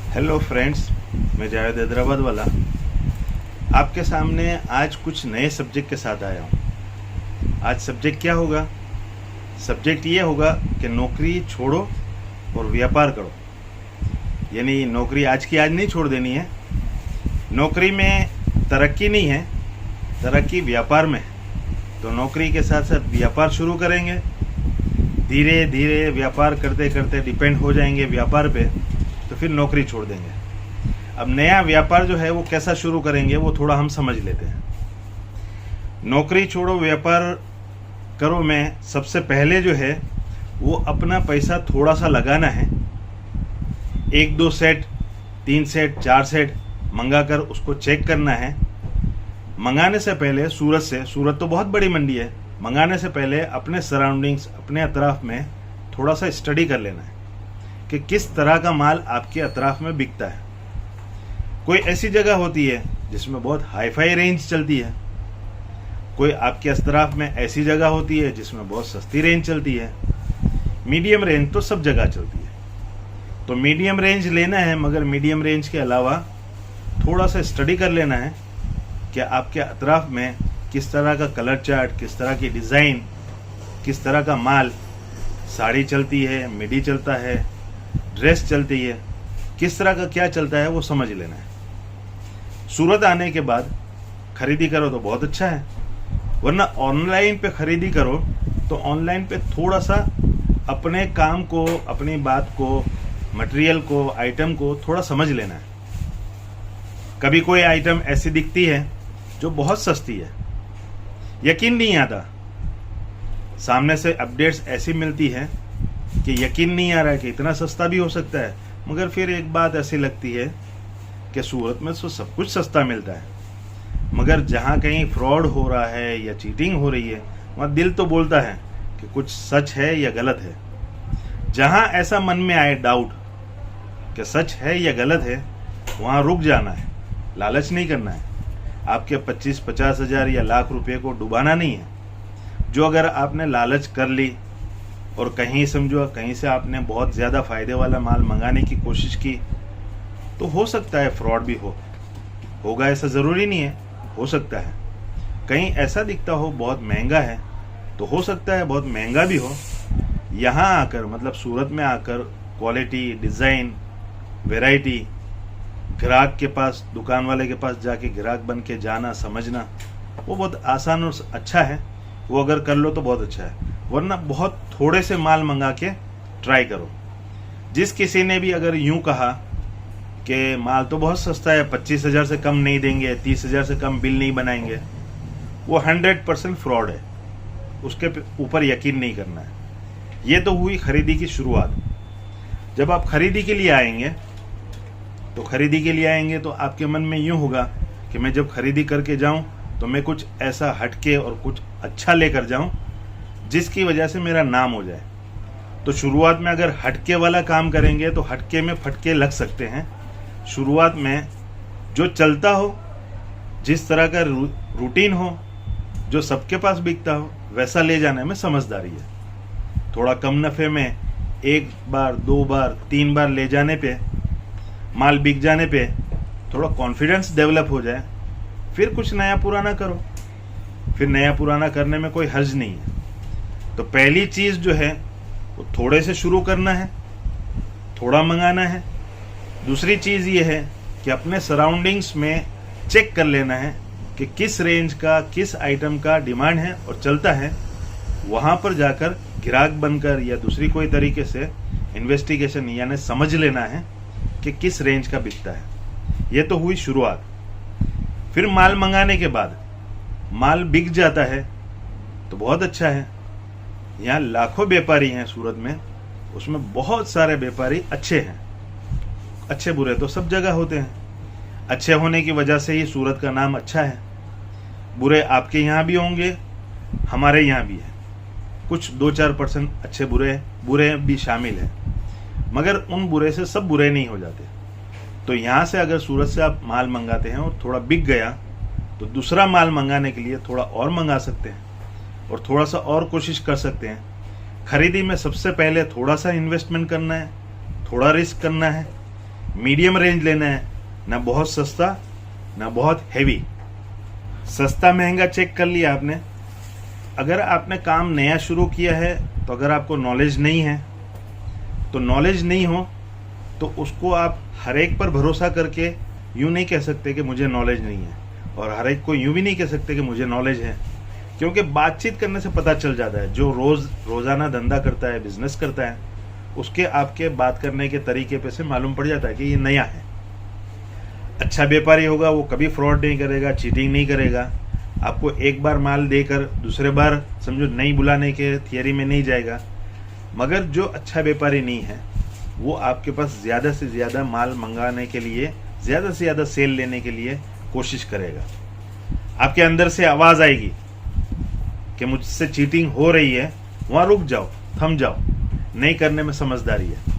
Hello friends, मैं जावेद हैदराबाद वाला आपके सामने आज कुछ नए सब्जेक्ट के साथ आया हूँ। आज सब्जेक्ट क्या होगा? सब्जेक्ट ये होगा कि नौकरी छोड़ो और व्यापार करो। यानी नौकरी आज की आज नहीं छोड़ देनी है। नौकरी में तरक्की नहीं है, तरक्की व्यापार में है। तो नौकरी के साथ साथ व्यापार शुरू करेंगे। धीरे धीरे व्यापार करते करते डिपेंड हो जाएंगे व्यापार पे, तो फिर नौकरी छोड़ देंगे। अब नया व्यापार जो है वो कैसा शुरू करेंगे वो थोड़ा हम समझ लेते हैं। नौकरी छोड़ो व्यापार करो में सबसे पहले जो है वो अपना पैसा थोड़ा सा लगाना है। 1-2 सेट, 3 सेट, 4 सेट मंगा कर उसको चेक करना है। मंगाने से पहले सूरत तो बहुत बड़ी मंडी है, मंगाने से पहले अपने सराउंडिंग्स, अपने अतराफ में थोड़ा सा स्टडी कर लेना है कि किस तरह का माल आपके अतराफ में बिकता है। कोई ऐसी जगह होती है जिसमें बहुत हाई फाई रेंज चलती है, कोई आपके अतराफ में ऐसी जगह होती है जिसमें बहुत सस्ती रेंज चलती है। मीडियम रेंज तो सब जगह चलती है, तो मीडियम रेंज लेना है, मगर मीडियम रेंज के अलावा थोड़ा सा स्टडी कर लेना है कि आपके अतराफ में किस तरह का कलर चार्ट, किस तरह की डिज़ाइन, किस तरह का माल, साड़ी चलती है, मिडी चलता है, ड्रेस चलती है, किस तरह का क्या चलता है वो समझ लेना है। सूरत आने के बाद खरीदी करो तो बहुत अच्छा है, वरना ऑनलाइन पे खरीदी करो तो ऑनलाइन पे थोड़ा सा अपने काम को, अपनी बात को, मटेरियल को, आइटम को थोड़ा समझ लेना है। कभी कोई आइटम ऐसी दिखती है जो बहुत सस्ती है, यकीन नहीं आता। सामने से अपडेट्स ऐसी मिलती है कि यकीन नहीं आ रहा है कि इतना सस्ता भी हो सकता है। मगर फिर एक बात ऐसी लगती है कि सूरत में तो सब कुछ सस्ता मिलता है, मगर जहाँ कहीं फ्रॉड हो रहा है या चीटिंग हो रही है वहाँ दिल तो बोलता है कि कुछ सच है या गलत है। जहाँ ऐसा मन में आए डाउट कि सच है या गलत है, वहाँ रुक जाना है, लालच नहीं करना है। आपके 25-50 हज़ार या लाख रुपए को डुबाना नहीं है। जो अगर आपने लालच कर ली और कहीं समझो कहीं से आपने बहुत ज़्यादा फ़ायदे वाला माल मंगाने की कोशिश की, तो हो सकता है फ्रॉड भी होगा, ऐसा ज़रूरी नहीं है, हो सकता है। कहीं ऐसा दिखता हो बहुत महंगा है, तो हो सकता है बहुत महंगा भी हो। यहाँ आकर, मतलब सूरत में आकर, क्वालिटी, डिज़ाइन, वैरायटी, ग्राहक के पास, दुकान वाले के पास जाके ग्राहक बन के जाना, समझना, वो बहुत आसान और अच्छा है। वो अगर कर लो तो बहुत अच्छा है, वरना बहुत थोड़े से माल मंगा के ट्राई करो। जिस किसी ने भी अगर यूं कहा कि माल तो बहुत सस्ता है, 25 हज़ार से कम नहीं देंगे, 30 हज़ार से कम बिल नहीं बनाएंगे, वो 100% फ्रॉड है। उसके ऊपर यकीन नहीं करना है। ये तो हुई खरीदी की शुरुआत। जब आप खरीदी के लिए आएंगे तो आपके मन में यूं होगा कि मैं जब खरीदी करके जाऊं तो मैं कुछ ऐसा हटके और कुछ अच्छा लेकर जाऊं जिसकी वजह से मेरा नाम हो जाए। तो शुरुआत में अगर हटके वाला काम करेंगे तो हटके में फटके लग सकते हैं। शुरुआत में जो चलता हो, जिस तरह का रूटीन हो, जो सबके पास बिकता हो, वैसा ले जाने में समझदारी है। थोड़ा कम नफ़े में 1 बार, 2 बार, 3 बार ले जाने पे, माल बिक जाने पे थोड़ा कॉन्फिडेंस डेवलप हो जाए, फिर कुछ नया पुराना करो। फिर नया पुराना करने में कोई हर्ज नहीं है। तो पहली चीज़ जो है वो थोड़े से शुरू करना है, थोड़ा मंगाना है। दूसरी चीज़ ये है कि अपने सराउंडिंग्स में चेक कर लेना है कि किस रेंज का, किस आइटम का डिमांड है और चलता है। वहाँ पर जाकर ग्राहक बनकर या दूसरी कोई तरीके से इन्वेस्टिगेशन यानी समझ लेना है कि किस रेंज का बिकता है। ये तो हुई शुरुआत। फिर माल मंगाने के बाद माल बिक जाता है तो बहुत अच्छा है। यहाँ लाखों व्यापारी हैं सूरत में, उसमें बहुत सारे व्यापारी अच्छे हैं। अच्छे बुरे तो सब जगह होते हैं। अच्छे होने की वजह से ही सूरत का नाम अच्छा है। बुरे आपके यहाँ भी होंगे, हमारे यहाँ भी है। कुछ 2-4% अच्छे बुरे भी शामिल हैं, मगर उन बुरे से सब बुरे नहीं हो जाते। तो यहाँ से अगर सूरत से आप माल मंगाते हैं और थोड़ा बिक गया तो दूसरा माल मंगाने के लिए थोड़ा और मंगा सकते हैं और थोड़ा सा और कोशिश कर सकते हैं। खरीदी में सबसे पहले थोड़ा सा इन्वेस्टमेंट करना है, थोड़ा रिस्क करना है। मीडियम रेंज लेना है, ना बहुत सस्ता ना बहुत हैवी। सस्ता महंगा चेक कर लिया आपने। अगर आपने काम नया शुरू किया है तो अगर आपको नॉलेज नहीं है तो नॉलेज नहीं हो तो उसको आप हर एक पर भरोसा करके यूँ नहीं कह सकते कि मुझे नॉलेज नहीं है, और हर एक को यूँ भी नहीं कह सकते कि मुझे नॉलेज है, क्योंकि बातचीत करने से पता चल जाता है। जो रोज़ाना धंधा करता है, बिजनेस करता है, उसके आपके बात करने के तरीके पे से मालूम पड़ जाता है कि ये नया है। अच्छा व्यापारी होगा, वो कभी फ्रॉड नहीं करेगा, चीटिंग नहीं करेगा, आपको एक बार माल देकर दूसरे बार समझो नहीं बुलाने के थियरी में नहीं जाएगा। मगर जो अच्छा व्यापारी नहीं है वो आपके पास ज़्यादा से ज़्यादा माल मंगाने के लिए, ज़्यादा से ज़्यादा सेल लेने के लिए कोशिश करेगा। आपके अंदर से आवाज़ आएगी कि मुझसे चीटिंग हो रही है, वहाँ रुक जाओ, थम जाओ, नहीं करने में समझदारी है।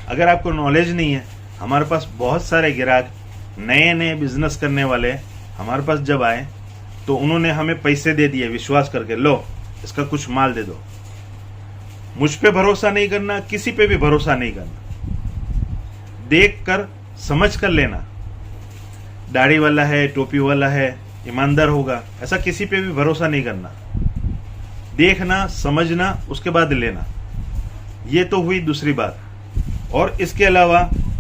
अगर आपको नॉलेज नहीं है, हमारे पास बहुत सारे ग्राहक नए नए बिजनेस करने वाले हमारे पास जब आए तो उन्होंने हमें पैसे दे दिए विश्वास करके, लो इसका कुछ माल दे दो। मुझ पे भरोसा नहीं करना, किसी पे भी भरोसा नहीं करना, देख कर समझ कर लेना। दाढ़ी वाला है, टोपी वाला है, ईमानदार होगा, ऐसा किसी पे भी भरोसा नहीं करना। देखना, समझना, उसके बाद लेना। ये तो हुई दूसरी बात। और इसके अलावा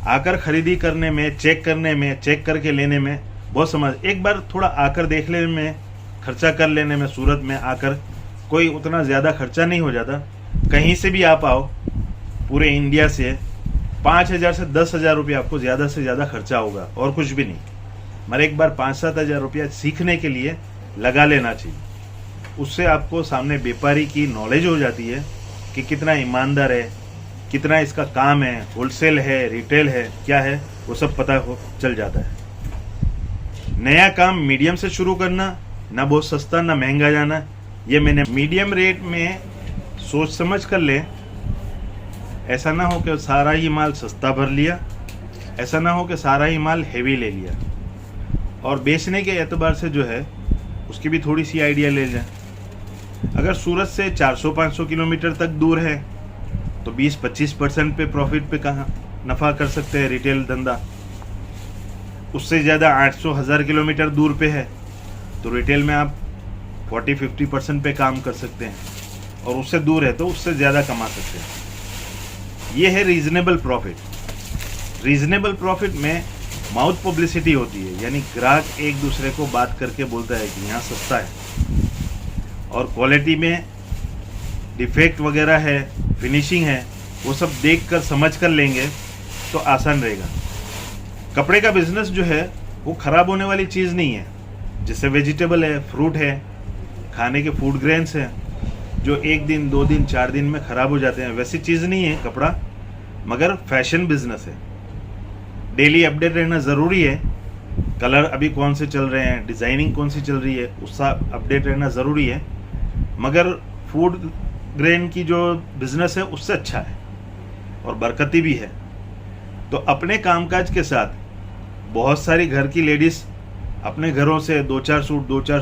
आकर खरीदी करने में, चेक करने में, चेक करके लेने में बहुत समझ। एक बार थोड़ा आकर देख लेने में, खर्चा कर लेने में, सूरत में आकर कोई उतना ज़्यादा खर्चा नहीं हो जाता। कहीं से भी आप आओ, पूरे इंडिया से 5,000 से 10,000 रुपये आपको ज़्यादा से ज़्यादा खर्चा होगा, और कुछ भी नहीं। मगर एक बार 5-7 हज़ार रुपया सीखने के लिए लगा लेना चाहिए। उससे आपको सामने व्यापारी की नॉलेज हो जाती है कि कितना ईमानदार है, कितना इसका काम है, होलसेल है, रिटेल है, क्या है, वो सब पता हो चल जाता है। नया काम मीडियम से शुरू करना, ना बहुत सस्ता ना महंगा जाना। ये मैंने मीडियम रेट में सोच समझ कर ले। ऐसा ना हो कि सारा ही माल सस्ता भर लिया, ऐसा ना हो कि सारा ही माल हेवी ले लिया। और बेचने के एतबार से जो है उसकी भी थोड़ी सी आइडिया ले लें। अगर सूरत से 400-500 किलोमीटर तक दूर है तो 20-25% पे प्रॉफिट पे कहाँ नफ़ा कर सकते हैं रिटेल धंधा। उससे ज़्यादा 800-1000 किलोमीटर दूर पे है तो रिटेल में आप 40-50% पे काम कर सकते हैं, और उससे दूर है तो उससे ज़्यादा कमा सकते हैं। ये है रीज़नेबल प्रॉफिट। रीज़नेबल प्रॉफिट में माउथ पब्लिसिटी होती है, यानी ग्राहक एक दूसरे को बात करके बोलता है कि यहाँ सस्ता है, और क्वालिटी में डिफेक्ट वगैरह है, फिनिशिंग है, वो सब देख कर समझ कर लेंगे तो आसान रहेगा। कपड़े का बिजनेस जो है वो ख़राब होने वाली चीज़ नहीं है। जैसे वेजिटेबल है, फ्रूट है, खाने के फूड ग्रेन्स हैं जो 1 दिन 2 दिन 4 दिन में ख़राब हो जाते हैं, वैसी चीज़ नहीं है कपड़ा। मगर फैशन बिजनेस है, डेली अपडेट रहना ज़रूरी है। कलर अभी कौन से चल रहे हैं, डिज़ाइनिंग कौन सी चल रही है, उसका अपडेट रहना ज़रूरी है। मगर फूड ग्रेन की जो बिज़नेस है उससे अच्छा है और बरकती भी है। तो अपने कामकाज के साथ बहुत सारी घर की लेडीज़ अपने घरों से 2-4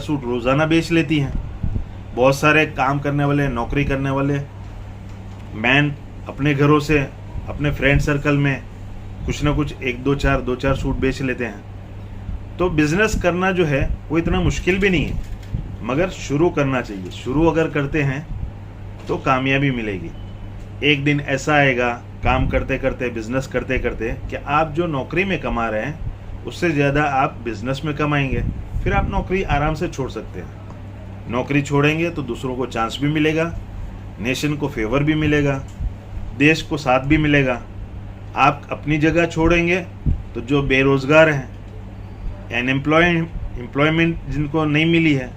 सूट रोज़ाना बेच लेती हैं। बहुत सारे काम करने वाले, नौकरी करने वाले मैन अपने घरों से अपने फ्रेंड सर्कल में कुछ ना कुछ 2-4 सूट बेच लेते हैं। तो बिज़नेस करना जो है वो इतना मुश्किल भी नहीं है, मगर शुरू करना चाहिए। शुरू अगर करते हैं तो कामयाबी मिलेगी। एक दिन ऐसा आएगा काम करते करते, बिजनेस करते करते, कि आप जो नौकरी में कमा रहे हैं उससे ज़्यादा आप बिजनेस में कमाएंगे। फिर आप नौकरी आराम से छोड़ सकते हैं। नौकरी छोड़ेंगे तो दूसरों को चांस भी मिलेगा, नेशन को फेवर भी मिलेगा, देश को साथ भी मिलेगा। आप अपनी जगह छोड़ेंगे तो जो बेरोज़गार हैं, एम्प्लॉयमेंट जिनको नहीं मिली है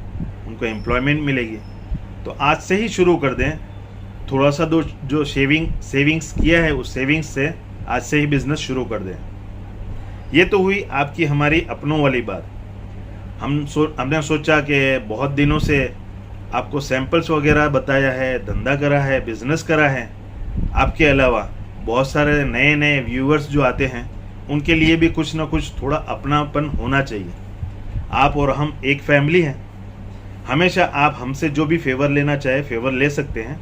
उनको एम्प्लॉयमेंट मिलेगी। तो आज से ही शुरू कर दें। थोड़ा सा जो सेविंग्स किया है उस सेविंग्स से आज से ही बिज़नेस शुरू कर दें। ये तो हुई आपकी हमारी अपनों वाली बात। हमने सोचा कि बहुत दिनों से आपको सैंपल्स वगैरह बताया है, धंधा करा है, बिज़नेस करा है। आपके अलावा बहुत सारे नए नए व्यूअर्स जो आते हैं उनके लिए भी कुछ ना कुछ थोड़ा अपनापन होना चाहिए। आप और हम एक फैमिली हैं। हमेशा आप हमसे जो भी फेवर लेना चाहे फेवर ले सकते हैं।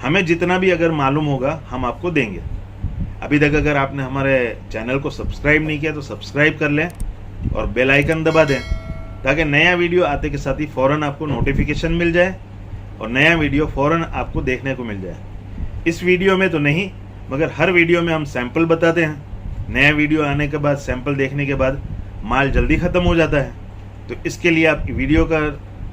हमें जितना भी अगर मालूम होगा हम आपको देंगे। अभी तक अगर आपने हमारे चैनल को सब्सक्राइब नहीं किया तो सब्सक्राइब कर लें और बेल आइकन दबा दें, ताकि नया वीडियो आते के साथ ही फ़ौरन आपको नोटिफिकेशन मिल जाए और नया वीडियो फ़ौरन आपको देखने को मिल जाए। इस वीडियो में तो नहीं, मगर हर वीडियो में हम सैंपल बताते हैं। नया वीडियो आने के बाद सैंपल देखने के बाद माल जल्दी ख़त्म हो जाता है, तो इसके लिए आप वीडियो का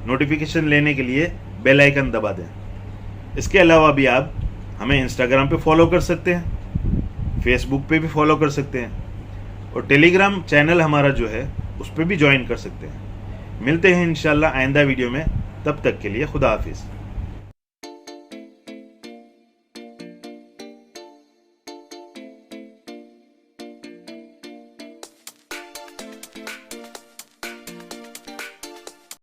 नोटिफिकेशन लेने के लिए बेल आइकन दबा दें। इसके अलावा भी आप हमें इंस्टाग्राम पे फॉलो कर सकते हैं, फेसबुक पे भी फॉलो कर सकते हैं और टेलीग्राम चैनल हमारा जो है उस पर भी ज्वाइन कर सकते हैं। मिलते हैं इंशाल्लाह आइंदा वीडियो में, तब तक के लिए खुदा हाफिज़।